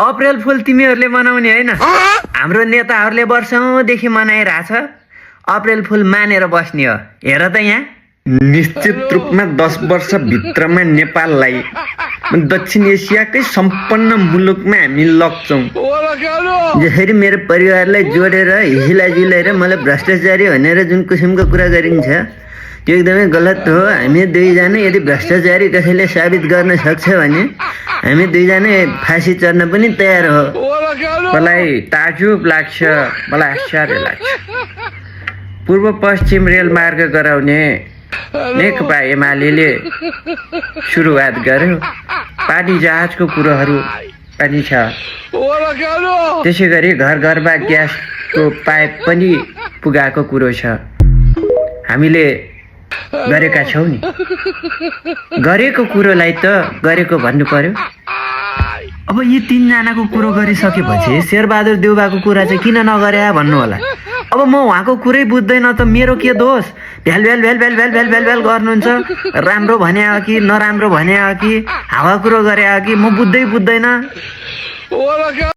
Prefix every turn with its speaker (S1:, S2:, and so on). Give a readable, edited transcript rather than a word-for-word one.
S1: अप्रेल फुल तिमीहरूले मनाउने होइन, हाम्रो नेताहरूले वर्षौंदेखि मनाइरहेछ। अप्रेल फुल मानेर बस्ने हो। हेर त यहाँ
S2: निश्चित रूपमा 10 वर्षभित्रमा नेपाललाई दक्षिण एसियाकै सम्पन्न मुलुकमा हामी लग्छौँ।
S1: जसरी मेरो परिवारलाई जोडेर हिलाजिलाएर मलाई भ्रष्टाचारी भनेर जुन किसिमको कुरा गरिन्छ त्यो एकदमै गलत हो। हामी दुईजना यदि भ्रष्टाचारी कसैले साबित गर्न सक्छ भने हामी दुईजना फाँसी चढ्न पनि तयार हो।
S2: मलाई ताजुब लाग्छ, मलाई आश्चर्य लाग्छ। पूर्व पश्चिम रेलमार्ग गराउने नेकपा एमाले सुरुवात गर्यो। पानी जहाजको कुरोहरू पनि छ। त्यसै गरी घर घरमा ग्यासको पाइप पनि पुगाएको कुरो छ। हामीले गरेका छौँ नि। गरेको कुरोलाई त गरेको भन्नु पर्यो।
S1: अब यी तीनजनाको कुरो गरिसकेपछि शेरबहादुर देउबाको कुरा चाहिँ किन नगरे भन्नु होला। अब म उहाँको कुरै बुझ्दैन त मेरो के दोष? भ्याल भ्याल भ्याल भ्याल भ्याल भ्याल भ्याल भ्याल गर्नुहुन्छ। राम्रो भने हो कि नराम्रो भने हो कि हावा कुरो गरे हो कि म बुझ्दैन।